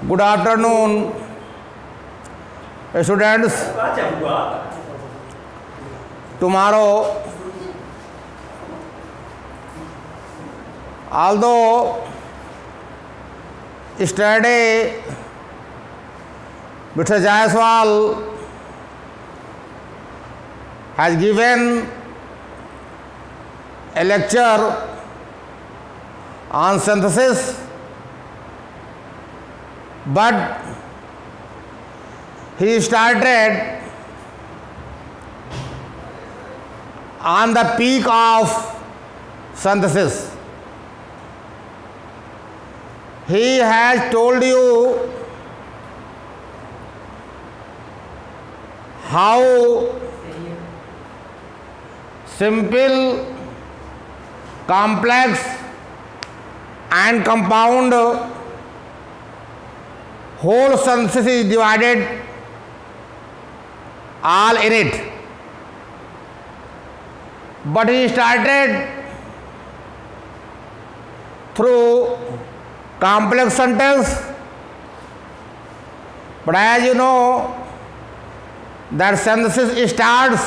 Good afternoon, students. Tomorrow, although yesterday Mr. Jaiswal has given a lecture on synthesis, but he started on the peak of synthesis. He has told you how simple, complex and compound whole synthesis is divided all in it. But he started through complex sentence. But as you know, that synthesis starts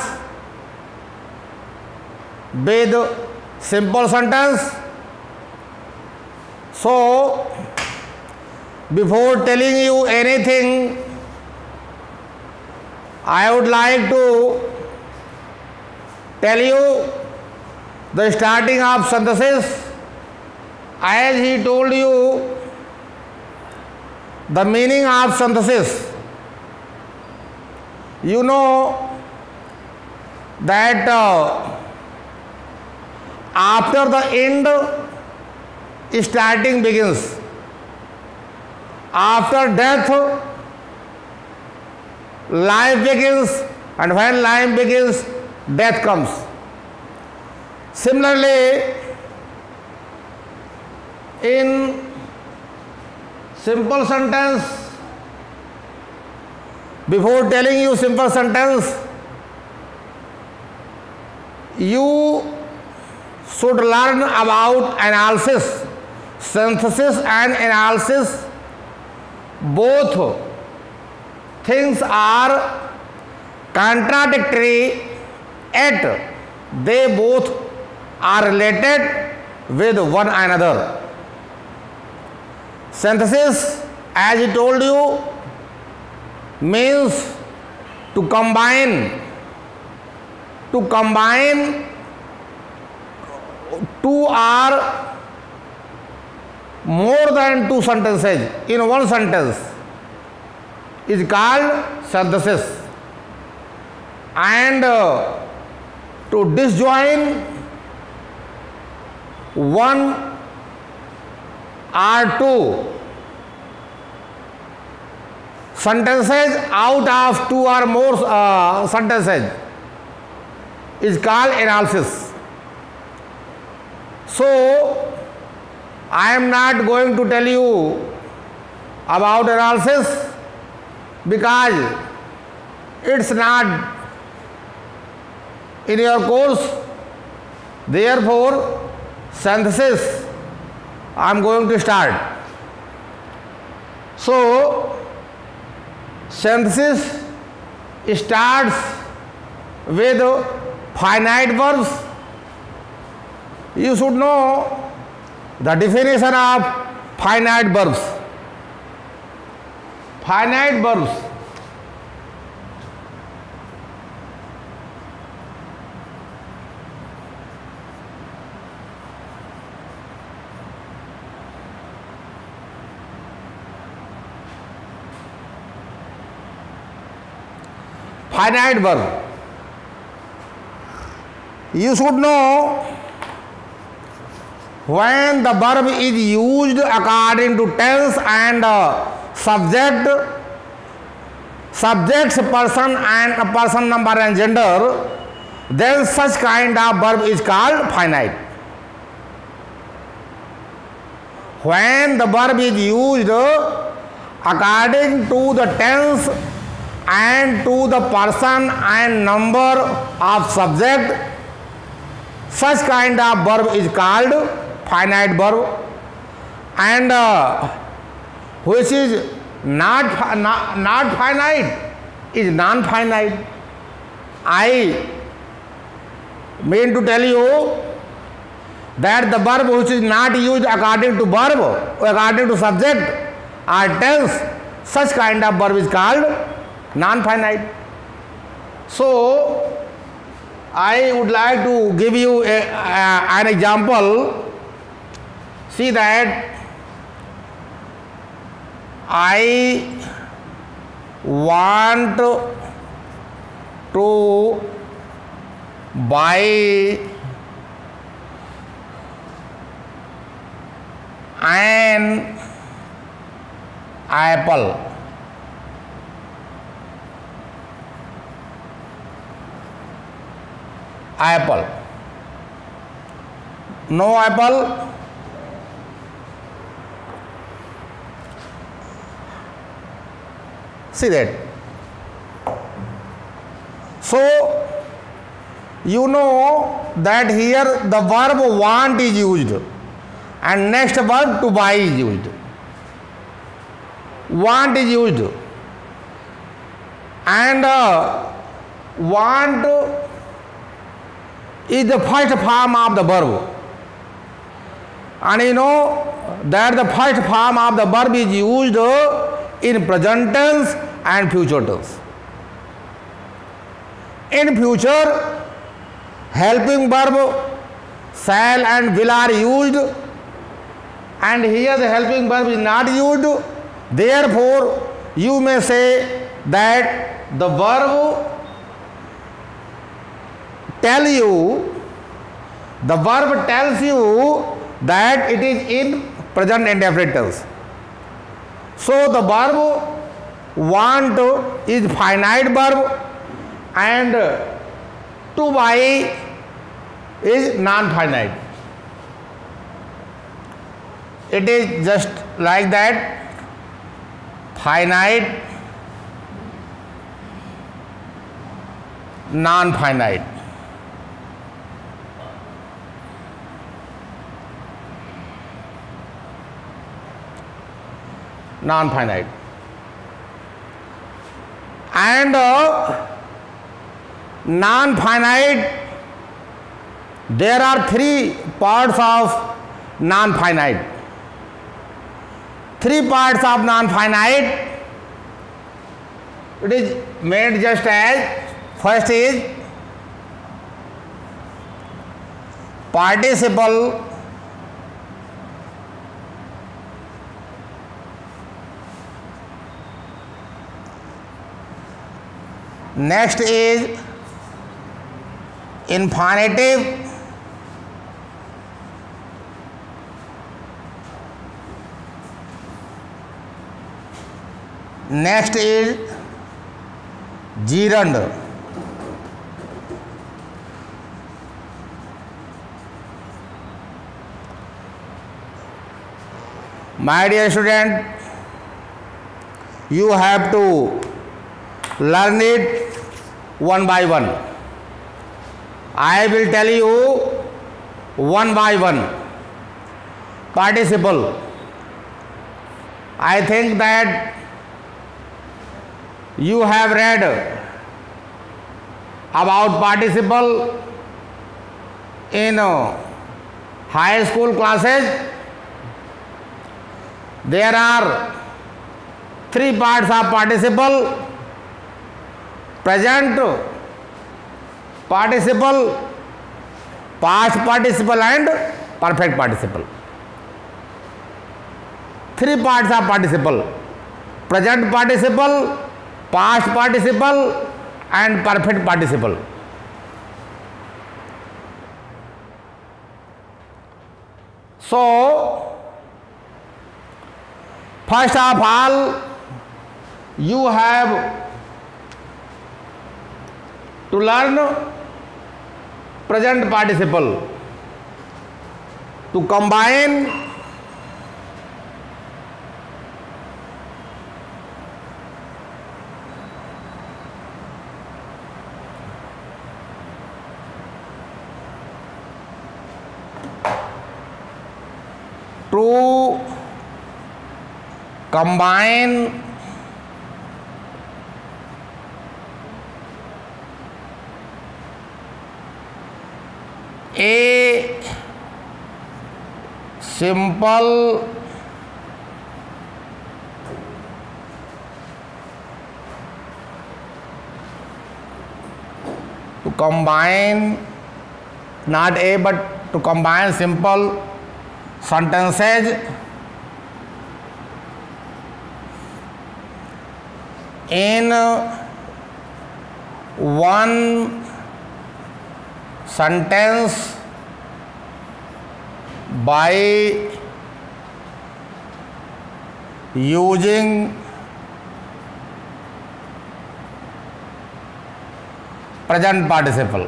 with simple sentence. So, before telling you anything, I would like to tell you the starting of synthesis. As he told you the meaning of synthesis, you know that after the end, starting begins. After death, life begins, and when life begins, death comes. Similarly, in simple sentence, before telling you simple sentence, you should learn about analysis. Synthesis and analysis, both things are contradictory, yet they both are related with one another. Synthesis, as I told you, means to combine two or more than two sentences in one sentence is called synthesis, and to disjoin one or two sentences out of two or more sentences is called analysis. So, I am not going to tell you about analysis because it's not in your course. Therefore, synthesis I am going to start. So, synthesis starts with finite verbs. You should know the definition of finite verbs. Finite verbs. Finite verb. You should know when the verb is used according to tense and subjects, person and person number and gender, then such kind of verb is called finite. When the verb is used according to the tense and to the person and number of subject, such kind of verb is called finite verb. and which is not finite is non-finite. I mean to tell you that the verb which is not used according to verb or according to subject or tense, such kind of verb is called non-finite. So I would like to give you an example. See that I want to buy an apple. Apple. No apple. See that. So you know that here the verb want is used and next verb to buy is used. Want is used and want is the first form of the verb, and you know that the first form of the verb is used in present tense and future tense. In future, helping verb shall and will are used, and here the helping verb is not used. Therefore, you may say that the verb tells you that it is in present indefinite tense. So the verb want is finite verb and to buy is non-finite. It is just like that, finite, non-finite. Non-finite. And non-finite, there are three parts of non-finite. Three parts of non-finite. It is made just as, first is participle, next is infinitive, next is gerund. My dear student, you have to learn it one by one. I will tell you one by one. Participle. I think that you have read about participle in high school classes. There are three parts of participle: present participle, past participle and perfect participle. Three parts of participle: present participle, past participle and perfect participle. So first of all, you have to learn present participle. To combine to combine a simple to combine not a but to combine simple sentences in one sentence by using present participle.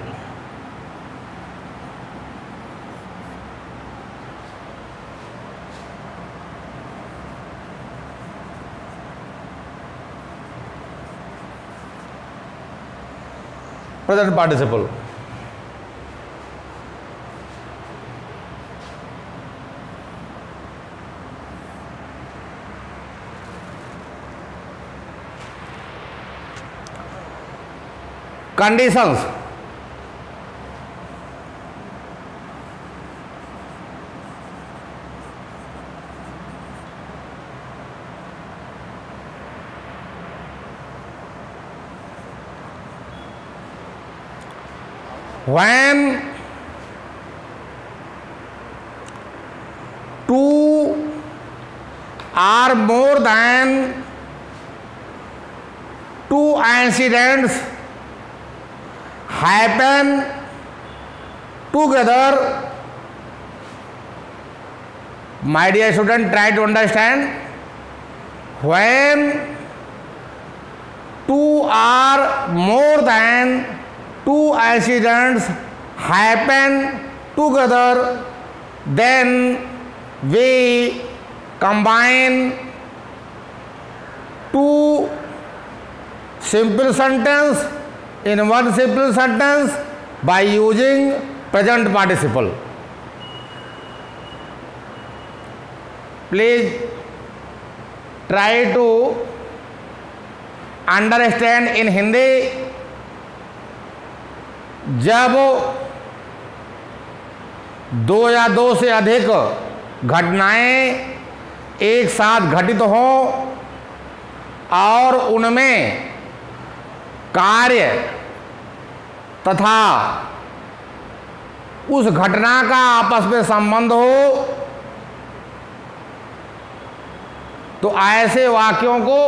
Present participle. Conditions. When two or more than two incidents happen together, my dear student, try to understand. When two or more than two incidents happen together, then we combine two simple sentences in one simple sentence by using present participle. Please try to understand in Hindi. जब दो या दो से अधिक घटनाएं एक साथ घटित हों और उनमें कार्य तथा उस घटना का आपस में संबंध हो, तो ऐसे वाक्यों को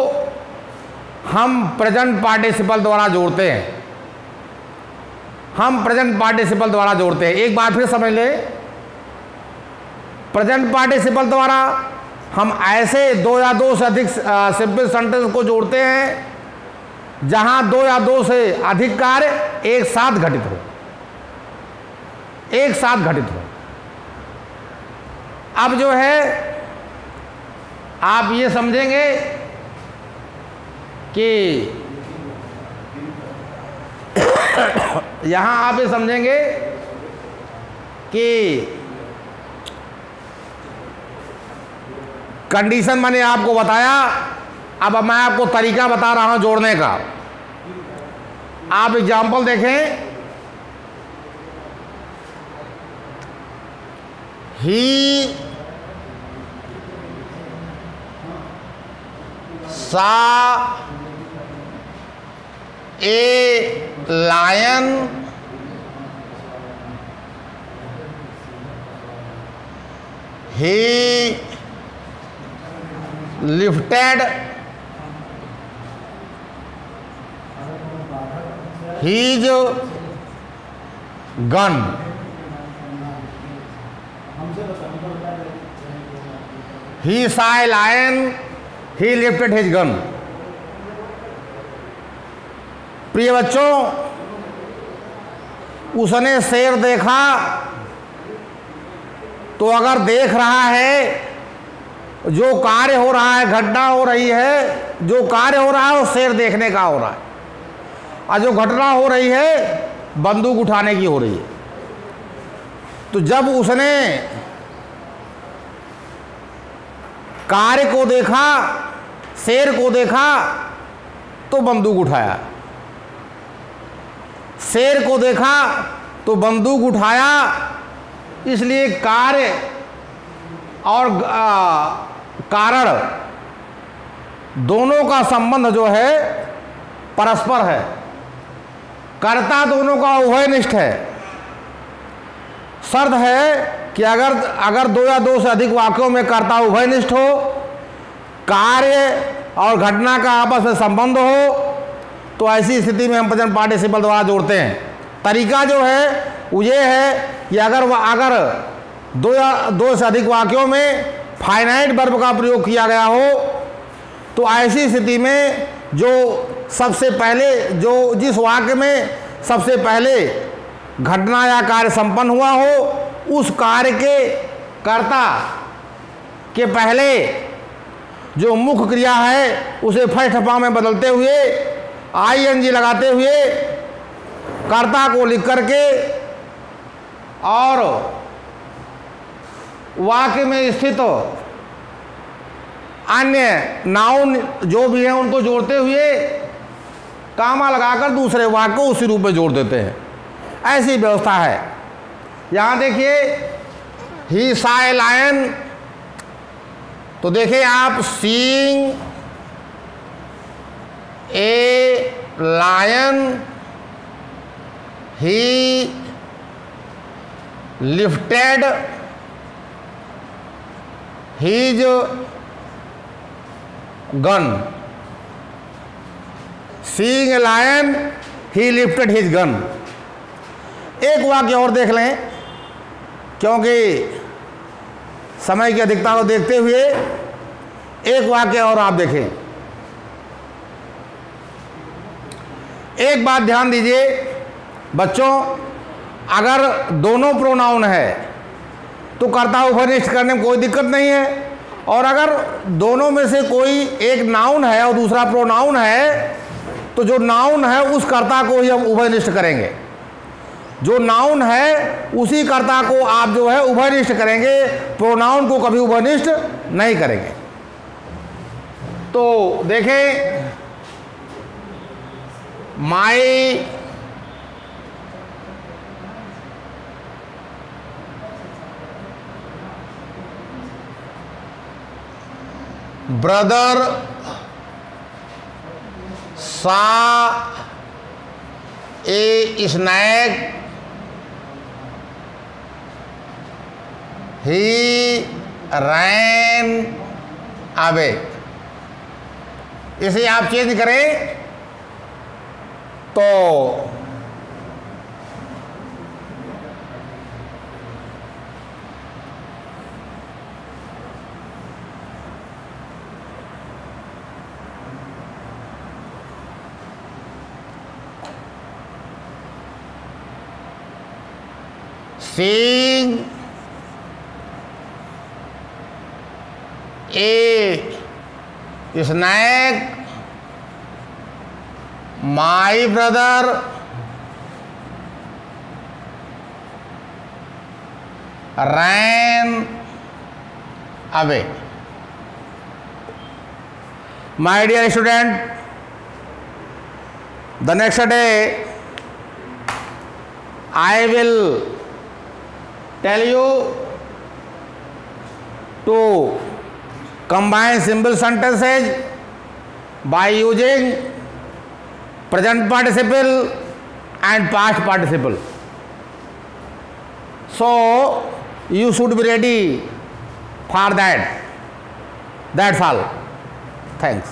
हम प्रेजेंट पार्टिसिपल द्वारा जोड़ते हैं। हम प्रेजेंट पार्टिसिपल द्वारा जोड़ते हैं। एक बार फिर समझ ले, प्रेजेंट पार्टिसिपल द्वारा हम ऐसे दो या दो से अधिक सिंपल सेंटेंस को जोड़ते हैं जहां दो या दो से अधिक कार्य एक साथ घटित हो, एक साथ घटित हो। अब जो है आप ये समझेंगे कि यहां आप ये समझेंगे कि कंडीशन मैंने आपको बताया, अब मैं आपको तरीका बता रहा हूं जोड़ने का। आप एग्जाम्पल देखें। ही saw a lion he lifted his gun. He saw a lion, he lifted his gun. प्रिय बच्चों, उसने शेर देखा, तो अगर देख रहा है, जो कार्य हो रहा है, घटना हो रही है, जो कार्य हो रहा है वो शेर देखने का हो रहा है, और जो घटना हो रही है बंदूक उठाने की हो रही है। तो जब उसने कार्य को देखा, शेर को देखा तो बंदूक उठाया, शेर को देखा तो बंदूक उठाया। इसलिए कार्य और कारण दोनों का संबंध जो है परस्पर है। कर्ता दोनों का उभयनिष्ठ है। शर्त है कि अगर दो या दो से अधिक वाक्यों में कर्ता उभयनिष्ठ हो, कार्य और घटना का आपस में संबंध हो, तो ऐसी स्थिति में हम प्रेजेंट पार्टिसिपल द्वारा जोड़ते हैं। तरीका जो है वो ये है कि अगर दो से अधिक वाक्यों में फाइनाइट वर्ब का प्रयोग किया गया हो, तो ऐसी स्थिति में जो सबसे पहले जिस वाक्य में सबसे पहले घटना या कार्य संपन्न हुआ हो, उस कार्य के कर्ता के पहले जो मुख्य क्रिया है उसे फर्स्ट फॉर्म में बदलते हुए आईएनजी लगाते हुए कर्ता को लिख करके और वाक्य में स्थित अन्य नाउन जो भी हैं उनको जोड़ते हुए कामा लगाकर दूसरे वाक्य को उसी रूप में जोड़ देते हैं। ऐसी व्यवस्था है। यहाँ देखिए ही सा ए लायन, तो देखिए आप seeing a lion, he lifted his gun. Seeing a lion, he lifted his gun. एक वाक्य और देख लें, क्योंकि समय की अधिकता को देखते हुए एक वाक्य और आप देखें। एक बात ध्यान दीजिए बच्चों, अगर दोनों प्रोनाउन है तो कर्ता उभयनिष्ठ करने में कोई दिक्कत नहीं है, और अगर दोनों में से कोई एक नाउन है और दूसरा प्रोनाउन है, तो जो नाउन है उस कर्ता को ही हम उभयनिष्ठ करेंगे। जो नाउन है उसी कर्ता को आप जो है उभयनिष्ठ करेंगे, प्रोनाउन को कभी उभयनिष्ठ नहीं करेंगे। तो देखें, माई ब्रदर सा ए स्नैक, ही रैन अवे। इसे आप चेंज करें तो seeing a snake, my brother ran away. My dear student, the next day I will tell you to combine simple sentences by using present participle and past participle. So you should be ready for that. That's all. Thanks.